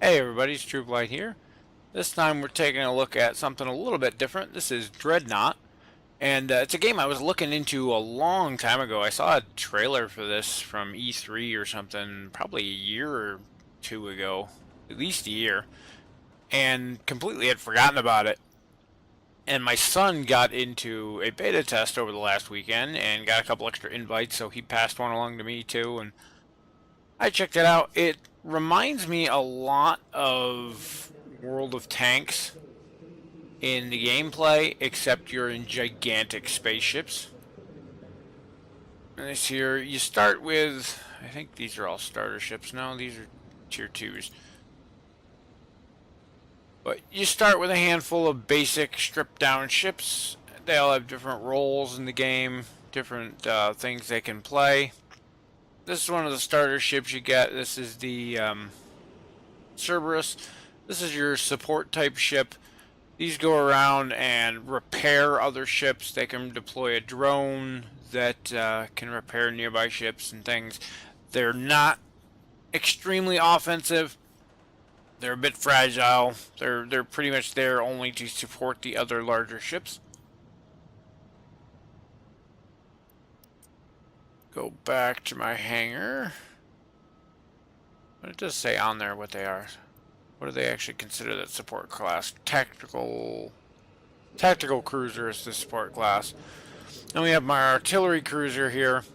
Hey everybody, it's Trueflight here. This time we're taking a look at something a little bit different. This is Dreadnought, and it's a game I was looking into a long time ago. I saw a trailer for this from E3 or something, probably a year or two ago, at least a year, and completely had forgotten about it. And my son got into a beta test over the last weekend and got a couple extra invites, so he passed one along to me too, and I checked it out. It reminds me a lot of World of Tanks in the gameplay, except you're in gigantic spaceships. And this here, you start with, I think these are all starter ships. No, these are tier 2s. But you start with a handful of basic stripped down ships. They all have different roles in the game, different things they can play. This is one of the starter ships you get. This is the Cerberus. This is your support type ship. These go around and repair other ships. They can deploy a drone that can repair nearby ships and things. They're not extremely offensive. They're a bit fragile. They're pretty much there only to support the other larger ships. Go back to my hangar. But it does say on there what they are. What do they actually consider that support class? Tactical cruiser is the support class. And we have my artillery cruiser here.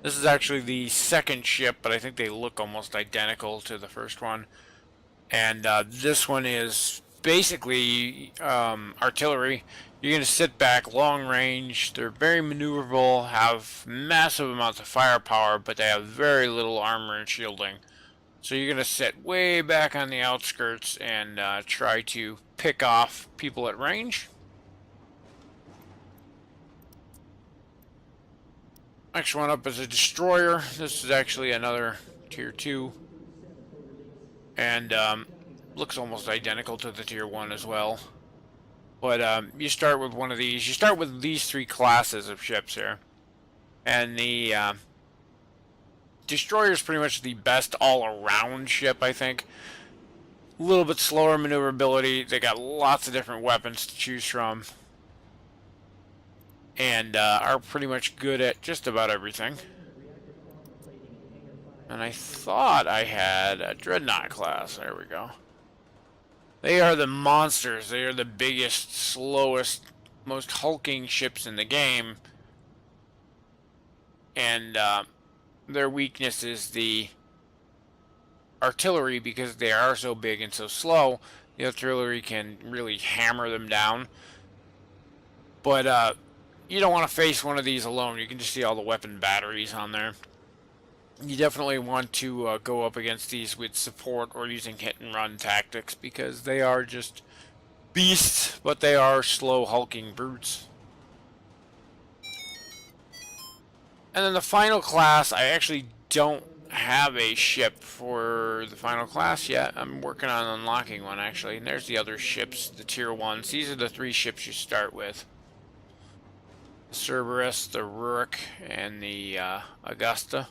This is actually the second ship, but I think they look almost identical to the first one. And this one is basically artillery. You're going to sit back, long range. They're very maneuverable, have massive amounts of firepower, but they have very little armor and shielding. So you're going to sit way back on the outskirts and try to pick off people at range. Next one up is a destroyer. This is actually another tier 2. And looks almost identical to the tier 1 as well. But you start with one of these. You start with these 3 classes of ships here. And the destroyer is pretty much the best all-around ship, I think. A little bit slower maneuverability. They got lots of different weapons to choose from. And are pretty much good at just about everything. And I thought I had a Dreadnought class. There we go. They are the monsters. They are the biggest, slowest, most hulking ships in the game. And their weakness is the artillery, because they are so big and so slow. The artillery can really hammer them down. But you don't want to face one of these alone. You can just see all the weapon batteries on there. You definitely want to go up against these with support or using hit and run tactics, because they are just beasts, but they are slow hulking brutes. And then the final class, I actually don't have a ship for the final class yet. I'm working on unlocking one actually. And there's the other ships, the tier 1s. These are the 3 ships you start with. The Cerberus, the Rurik, and the Augusta.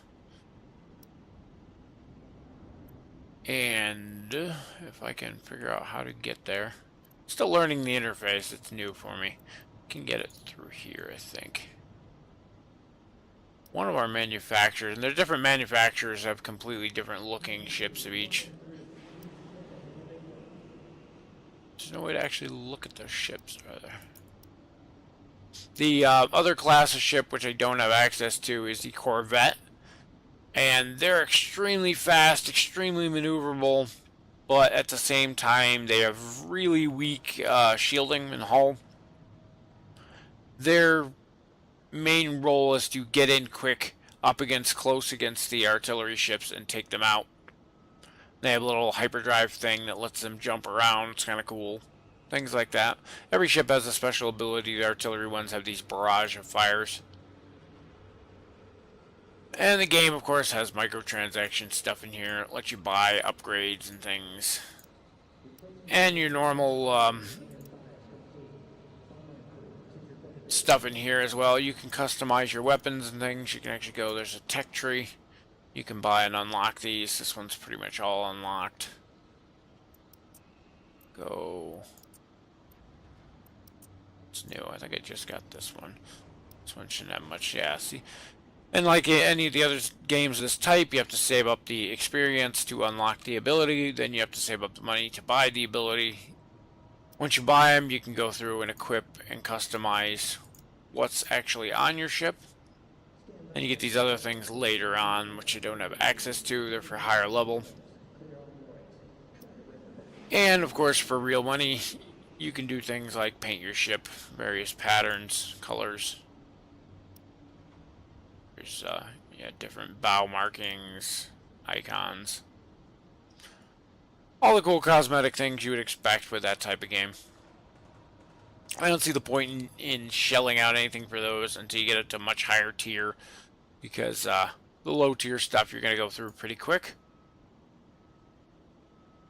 And if I can figure out how to get there. Still learning the interface, it's new for me. Can get it through here, I think. One of our manufacturers, and they're different manufacturers, have completely different looking ships of each. There's no way to actually look at those ships, rather. The other class of ship, which I don't have access to, is the Corvette. And they're extremely fast, extremely maneuverable, but at the same time, they have really weak shielding and hull. Their main role is to get in quick, up against close against the artillery ships, and take them out. They have a little hyperdrive thing that lets them jump around. It's kind of cool. Things like that. Every ship has a special ability. The artillery ones have these barrage of fires. And the game, of course, has microtransaction stuff in here. It lets you buy upgrades and things. And your normal stuff in here as well. You can customize your weapons and things. You can actually go, there's a tech tree. You can buy and unlock these. This one's pretty much all unlocked. Go. It's new. I think I just got this one. This one shouldn't have much. Yeah, see. And like any of the other games of this type, you have to save up the experience to unlock the ability. Then you have to save up the money to buy the ability. Once you buy them, you can go through and equip and customize what's actually on your ship. And you get these other things later on, which you don't have access to. They're for higher level. And of course, for real money, you can do things like paint your ship, various patterns, colors. There's yeah, different bow markings, icons. All the cool cosmetic things you would expect with that type of game. I don't see the point in shelling out anything for those until you get it to much higher tier, because the low tier stuff you're going to go through pretty quick.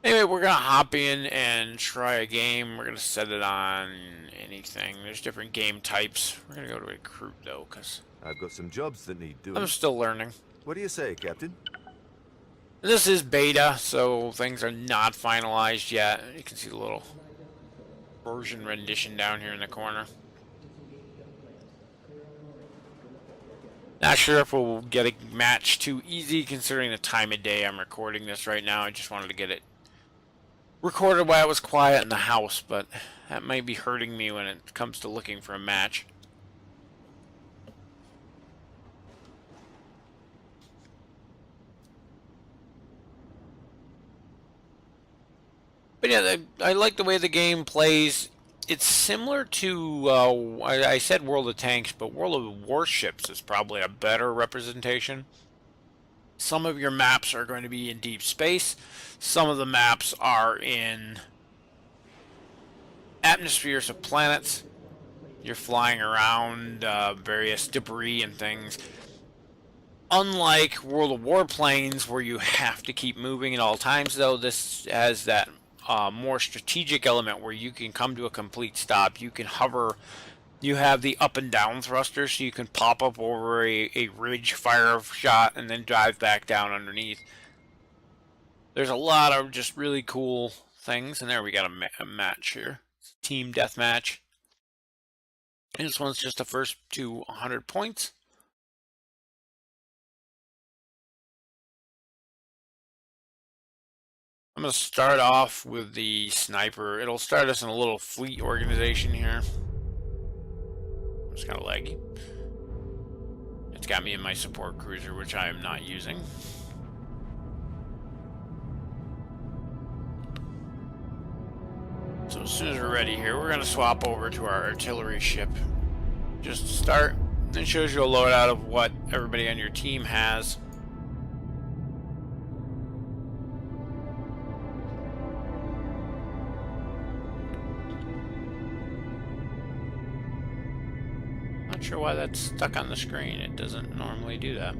Anyway, we're going to hop in and try a game. We're going to set it on anything. There's different game types. We're going to go to recruit, though, because I've got some jobs that need doing. I'm still learning. What do you say, Captain? This is beta, so things are not finalized yet. You can see the little version rendition down here in the corner. Not sure if we'll get a match too easy, considering the time of day I'm recording this right now. I just wanted to get it recorded while it was quiet in the house, but that might be hurting me when it comes to looking for a match. But yeah, I like the way the game plays. It's similar to, I said World of Tanks, but World of Warships is probably a better representation. Some of your maps are going to be in deep space. Some of the maps are in atmospheres of planets. You're flying around various debris and things. Unlike World of Warplanes, where you have to keep moving at all times, though, this has that more strategic element where you can come to a complete stop. You can hover. You have the up and down thruster, so you can pop up over a ridge, fire a shot, and then dive back down underneath. There's a lot of just really cool things, and there we got a match here. It's a team deathmatch. And this one's just the first to 100 points. I'm going to start off with the sniper. It'll start us in a little fleet organization here. It's kind of laggy. It's got me in my support cruiser, which I am not using. So as soon as we're ready here, we're going to swap over to our artillery ship. Just to start, it shows you a loadout of what everybody on your team has. Not sure why that's stuck on the screen. It doesn't normally do that.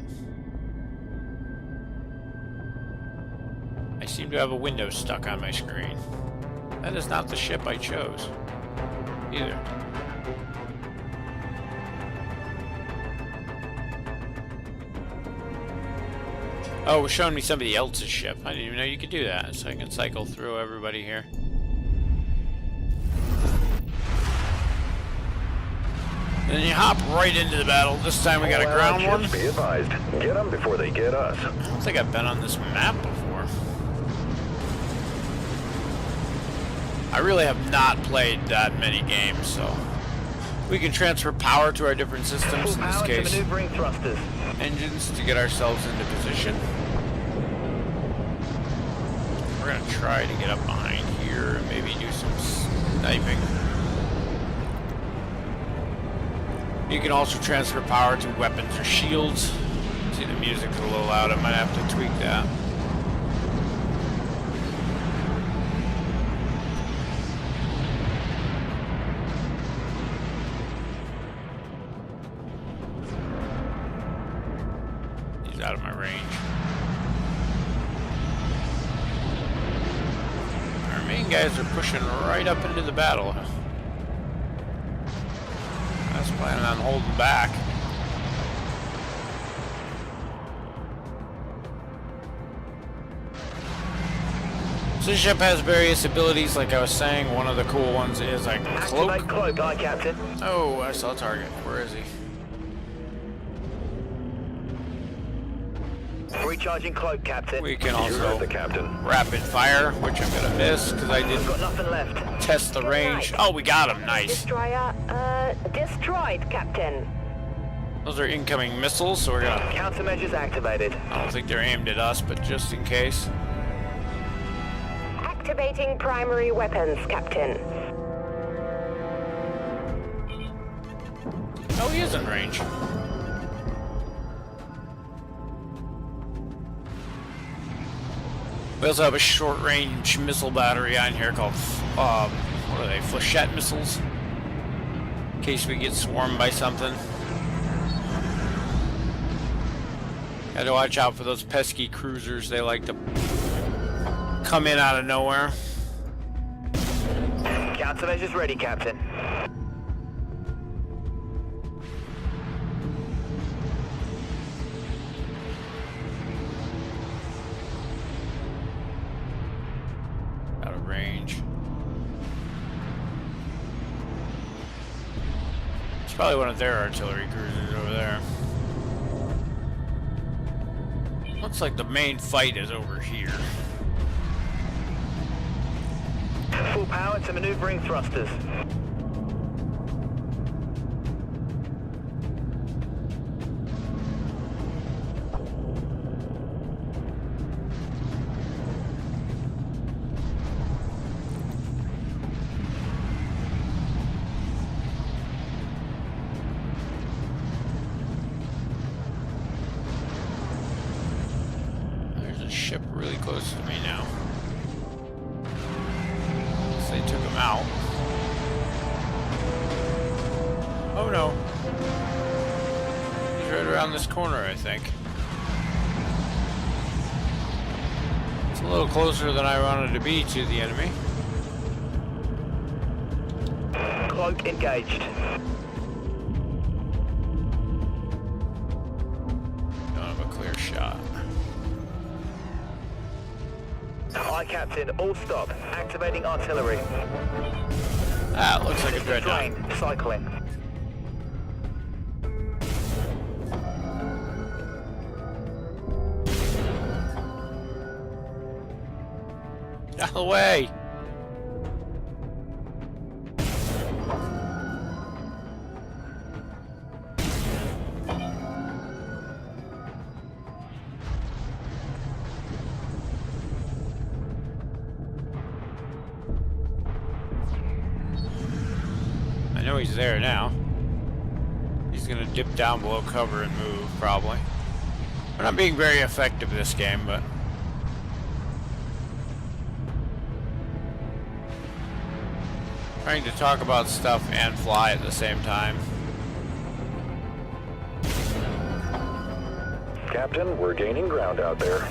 I seem to have a window stuck on my screen. That is not the ship I chose either. Oh, it was showing me somebody else's ship. I didn't even know you could do that, so I can cycle through everybody here. And then you hop right into the battle. This time we got a ground one. Be advised, get them before they get us. I don't think I've been on this map before. I really have not played that many games, so we can transfer power to our different systems. In this case, maneuvering thrusters. Engines to get ourselves into position. We're gonna try to get up behind here and maybe do some sniping. You can also transfer power to weapons or shields. See, the music's a little loud. I might have to tweak that. He's out of my range. Our main guys are pushing right up into the battle. I was planning on holding back. So the ship has various abilities, like I was saying. One of the cool ones is like cloak. Activate cloak, aye, Captain. Oh, I saw a target. Where is he? Recharging cloak, Captain. We can You heard also the Captain. rapid fire, which I'm gonna miss because I We've didn't got nothing left. test the range. Oh, we got him. Nice. Destroyer, destroyed, Captain. Those are incoming missiles, so we're gonna... Countermeasures activated. I don't think they're aimed at us, but just in case. Activating primary weapons, Captain. Oh, he is in range. We also have a short-range missile battery on here called, what are they, flechette missiles? In case we get swarmed by something. Gotta watch out for those pesky cruisers. They like to come in out of nowhere. Countermeasures ready, Captain. Out of range. It's probably one of their artillery cruisers over there. Looks like the main fight is over here. Full power to maneuvering thrusters. There's a ship really close to me now. So they took him out. Oh no. He's right around this corner, I think. It's a little closer than I wanted to be to the enemy. Cloak engaged. Don't have a clear shot. Aye, Captain. All stop. Activating artillery. Ah, it looks like a System dreadnought. drained. Cycling. Out of the way! I know he's there now. He's gonna dip down below cover and move, probably. We're not being very effective this game, but... trying to talk about stuff and fly at the same time. Captain, we're gaining ground out there.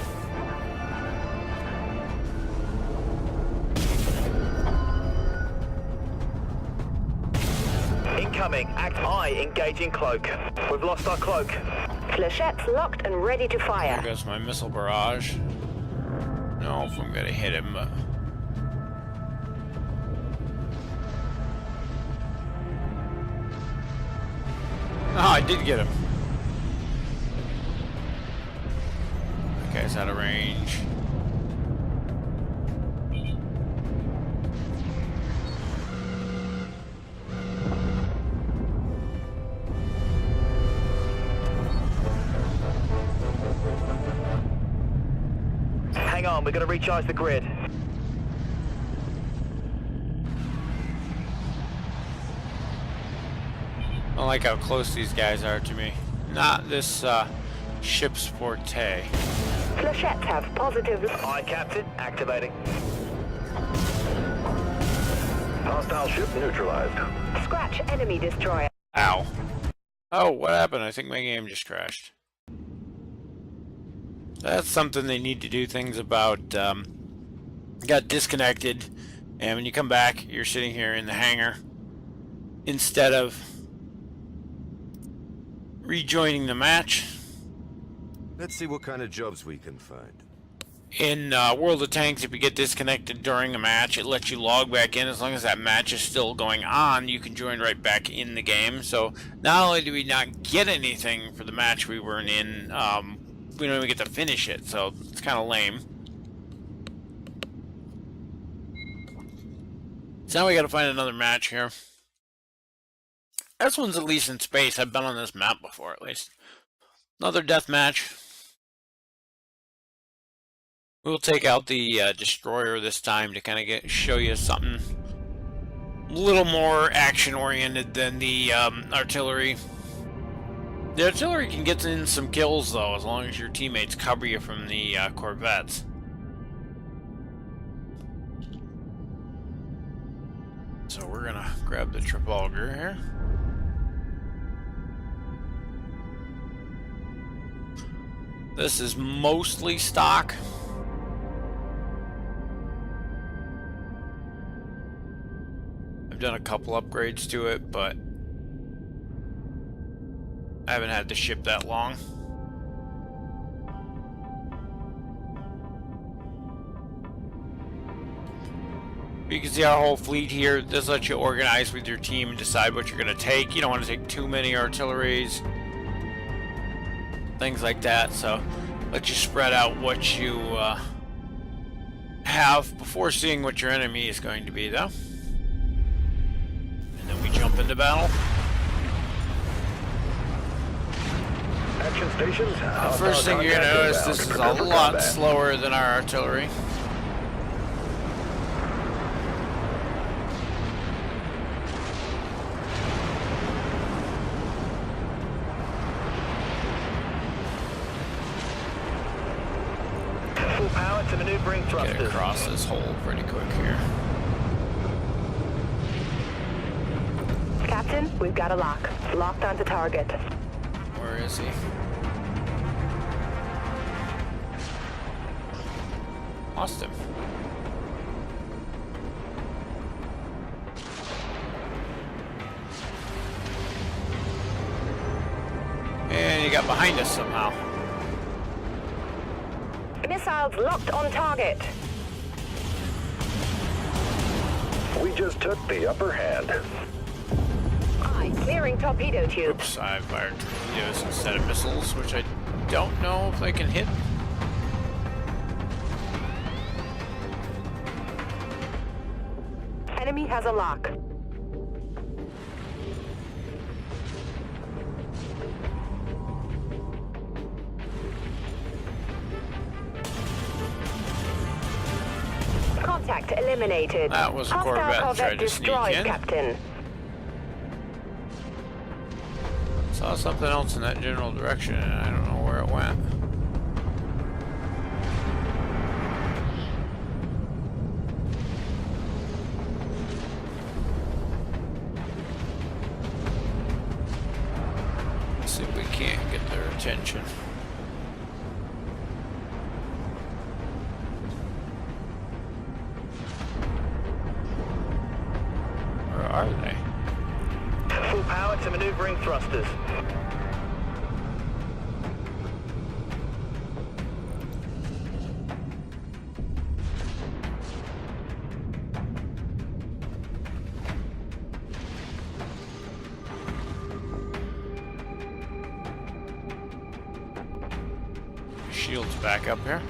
Incoming. Act I. Engaging cloak. We've lost our cloak. Flechettes locked and ready to There fire. goes my missile barrage. No, if I'm gonna hit him, but... oh, I did get him. Okay, it's out of range. Hang on, we're going to recharge the grid. I don't like how close these guys are to me. Not this ship's forte. Flechettes have positive. Aye, Captain. Activating. Hostile ship neutralized. Scratch enemy destroyer. Ow. Oh, what happened? I think my game just crashed. That's something they need to do things about. Got disconnected, and when you come back, you're sitting here in the hangar instead of rejoining the match. Let's see what kind of jobs we can find. In World of Tanks, if you get disconnected during a match, it lets you log back in. As long as that match is still going on, you can join right back in the game. So not only do we not get anything for the match we weren't in, we don't even get to finish it. So it's kind of lame. So now we got to find another match here. This one's at least in space. I've been on this map before, at least. Another death match. We'll take out the destroyer this time to kind of show you something a little more action-oriented than the artillery. The artillery can get in some kills, though, as long as your teammates cover you from the corvettes. So we're going to grab the Trafalgar here. This is mostly stock. I've done a couple upgrades to it, but I haven't had the ship that long. You can see our whole fleet here. This lets you organize with your team and decide what you're going to take. You don't want to take too many artilleries, things like that. So let you spread out what you have before seeing what your enemy is going to be, though. And then we jump into battle. Action stations. First thing you're going to notice, this is a lot slower than our artillery. Full power to maneuvering thrusters. Get across this hole pretty quick here. Captain, we've got a lock. Locked onto target. Where is he? Lost him. And he got behind us somehow. Missiles locked on target. We just took the upper hand. Clearing torpedo tube. Oops, I fired torpedoes instead of missiles, which I don't know if they can hit. Enemy has a lock. Contact eliminated. That was a Hostile Corvette tried to sneak destroyed, in. Captain. Saw something else in that general direction, and I don't know where it went. Let's see if we can't get their attention. Where are they? Full power to maneuvering thrusters. Shields back up here.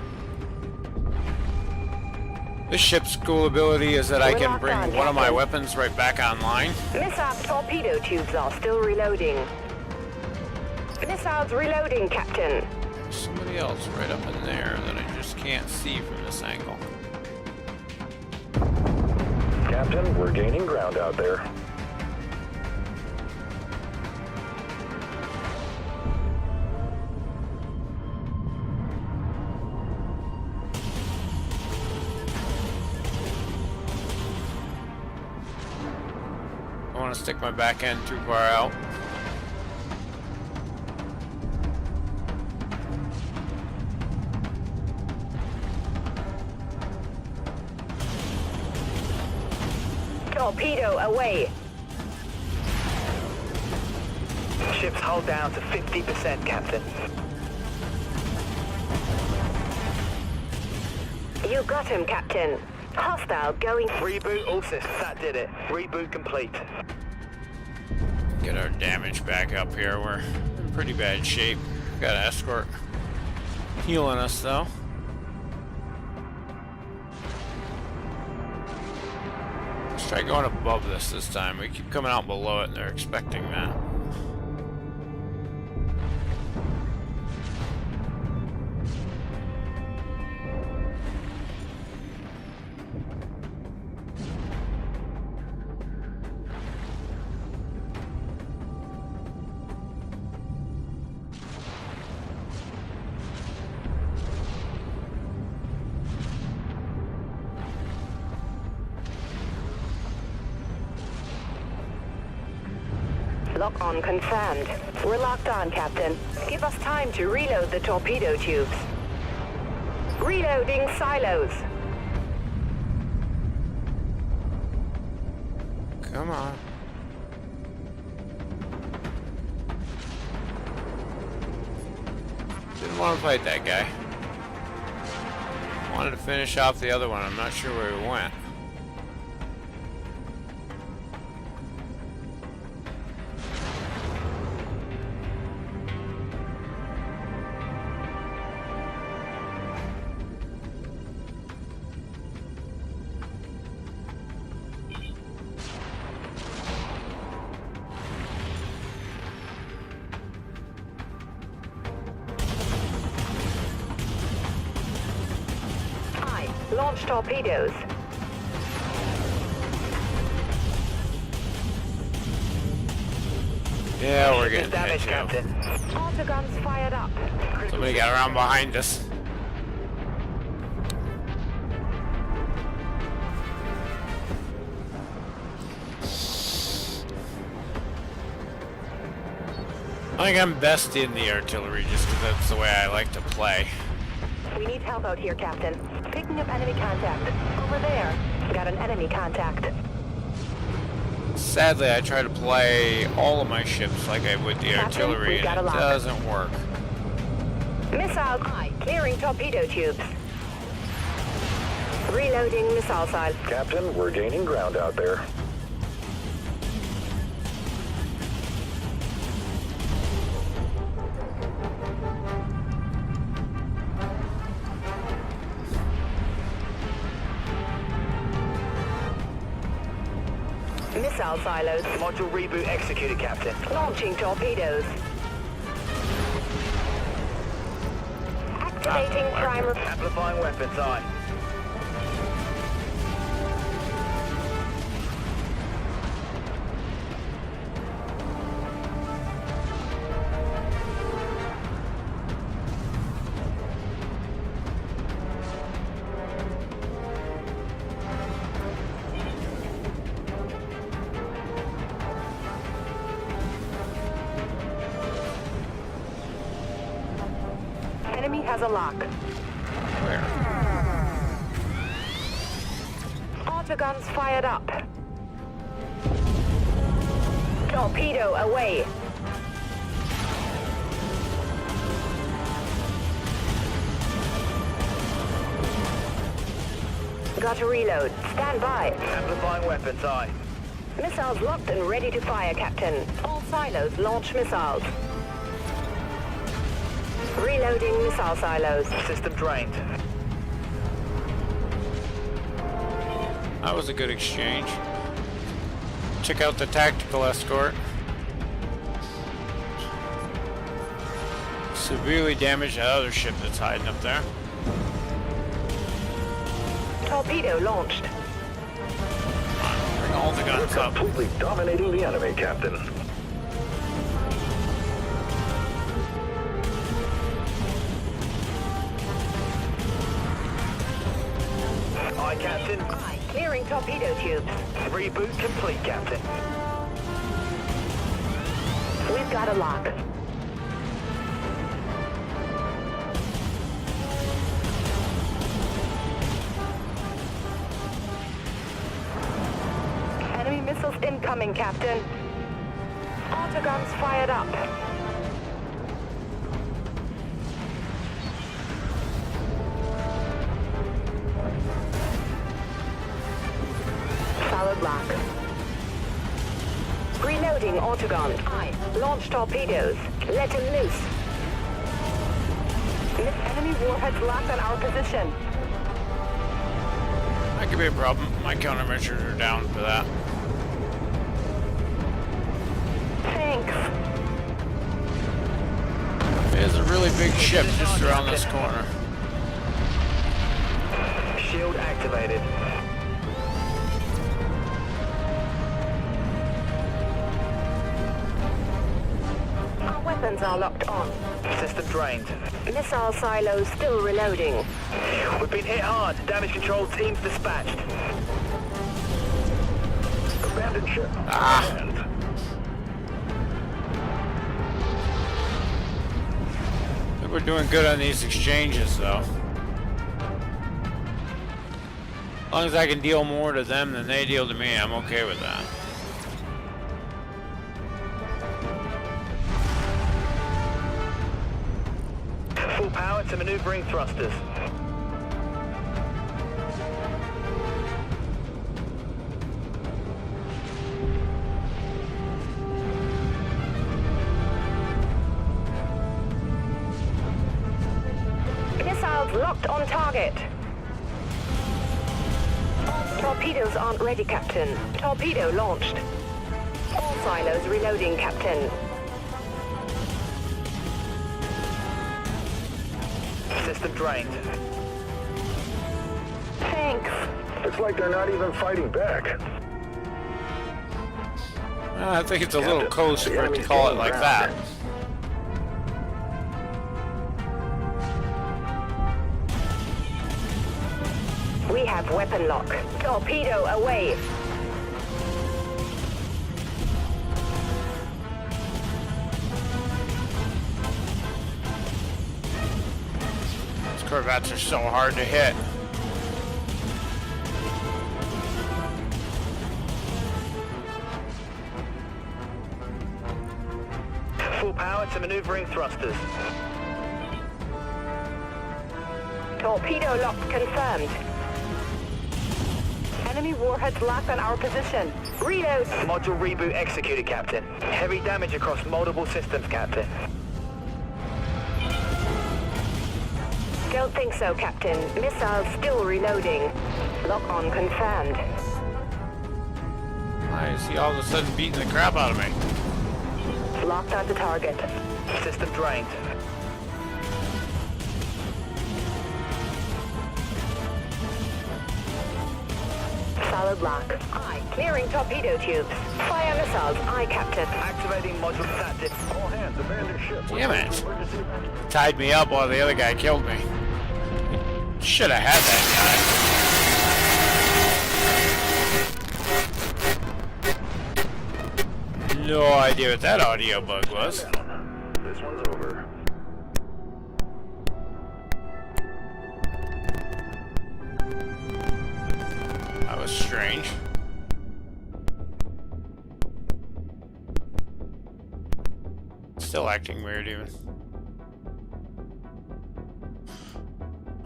This ship's cool ability is that I can bring one of my weapons right back online. Missile torpedo tubes are still reloading. Missiles reloading, Captain. There's somebody else right up in there that I just can't see from this angle. Captain, we're gaining ground out there. I want to stick my back end too far out. Torpedo away. Ship's hull down to 50%, Captain. You got him, Captain. Hostile going. Reboot all systems. That did it. Reboot complete. Get our damage back up here. We're in pretty bad shape. Got an escort healing us though. Let's try going above this time. We keep coming out below it and they're expecting that. Lock on confirmed. We're locked on, Captain. Give us time to reload the torpedo tubes. Reloading silos. Come on. Didn't want to fight that guy. Wanted to finish off the other one. I'm not sure where he went. Launch torpedoes. Yeah, we're getting damage, hit Captain. too. Autoguns fired up. Somebody got around behind us. I think I'm best in the artillery just because that's the way I like to play. We need help out here, Captain. Picking up enemy contact. Over there. Got an enemy contact. Sadly, I try to play all of my ships like I would the Captain, artillery, we've got and a it lock. doesn't work. Missile clearing torpedo tubes. Reloading missile side. Captain, we're gaining ground out there. Missile silos. Module reboot executed, Captain. Launching torpedoes. Activating primer. Amplifying weapons on. Enemy has a lock. Where? Autoguns fired up. Torpedo away. Got to reload. Stand by. Amplifying weapons on. Missiles locked and ready to fire, Captain. All silos launch missiles. Reloading missile silos. System drained. That was a good exchange. Check out the tactical escort. Severely damaged that other ship that's hiding up there. Torpedo launched. Bring all the guns up. Completely dominating the enemy, Captain. Aye, Captain. Clearing torpedo tubes. Reboot complete, Captain. We've got a lock. Enemy missiles incoming, Captain. Autoguns fired up. lock. Reloading autogun. Launch torpedoes. Let him loose. Enemy warheads locked on our position. That could be a problem. My countermeasures are down for that. Thanks. There's a really big ship just around this corner. Shield activated. Our weapons are locked on. System drained. Missile silos still reloading. We've been hit hard. Damage control teams dispatched. Abandoned ship. Ah. I think we're doing good on these exchanges, though. As long as I can deal more to them than they deal to me, I'm okay with that. Full power to maneuvering thrusters. Missiles locked on target. Torpedoes aren't ready, Captain. Torpedo launched. All silos reloading, Captain. System drained. Thanks. It's like they're not even fighting back. I think it's a little close for it to call it like that. We have weapon lock. Torpedo away. These corvettes are so hard to hit. Full power to maneuvering thrusters. Torpedo lock confirmed. Enemy warheads locked on our position. Reload. Module reboot executed, Captain. Heavy damage across multiple systems, Captain. Don't think so, Captain. Missiles still reloading. Lock on confirmed. Why is he all of a sudden beating the crap out of me? Locked on the target. System drained. Solid lock. Aye. Clearing torpedo tubes. Fire missiles. Aye, Captain. Activating module static. All hands, abandon ship. Damn it. Tied me up while the other guy killed me. Should have had that guy. No idea what that audio bug was. This one's over. That was strange. Still acting weird even.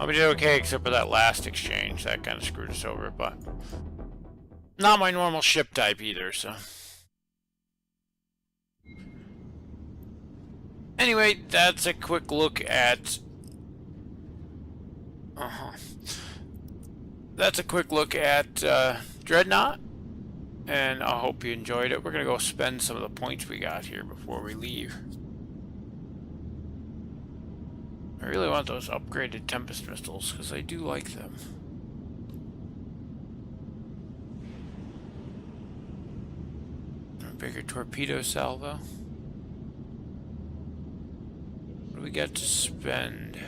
We did okay except for that last exchange. That kind of screwed us over, but not my normal ship type either, so. Anyway, that's a quick look at that's a quick look at Dreadnought, and I hope you enjoyed it. We're gonna go spend some of the points we got here before we leave. I really want those upgraded Tempest missiles because I do like them. A bigger torpedo salvo. What do we got to spend?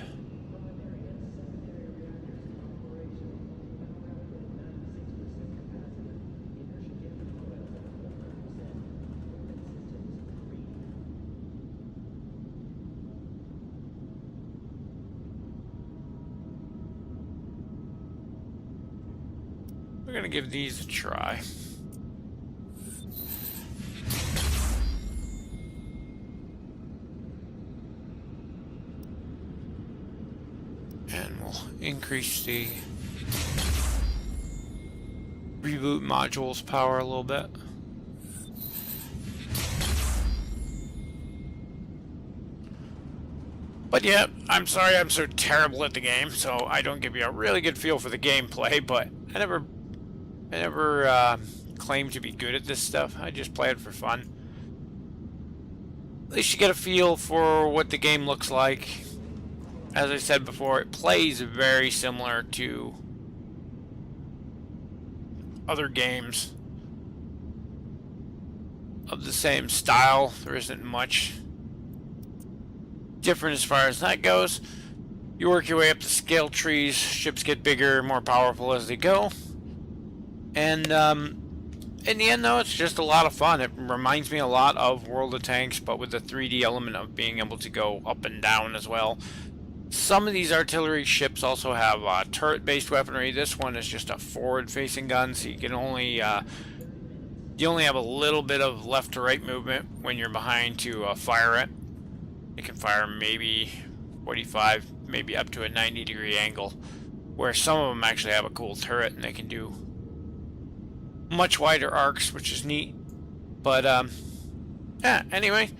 We're gonna give these a try. And we'll increase the reboot module's power a little bit. But yeah, I'm sorry I'm so terrible at the game, so I don't give you a really good feel for the gameplay, but I never claimed to be good at this stuff. I just play it for fun. At least you get a feel for what the game looks like. As I said before, it plays very similar to other games of the same style. There isn't much different as far as that goes. You work your way up the scale trees, ships get bigger, more powerful as they go, and in the end though, it's just a lot of fun. It reminds me a lot of World of Tanks, but with the 3D element of being able to go up and down as well. Some of these artillery ships also have turret-based weaponry. This one is just a forward-facing gun, so you can only you only have a little bit of left to right movement when you're behind to fire it. It can fire maybe 45, maybe up to a 90-degree angle, where some of them actually have a cool turret and they can do much wider arcs, which is neat. But yeah, anyway,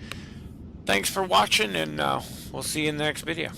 thanks for watching, and we'll see you in the next video.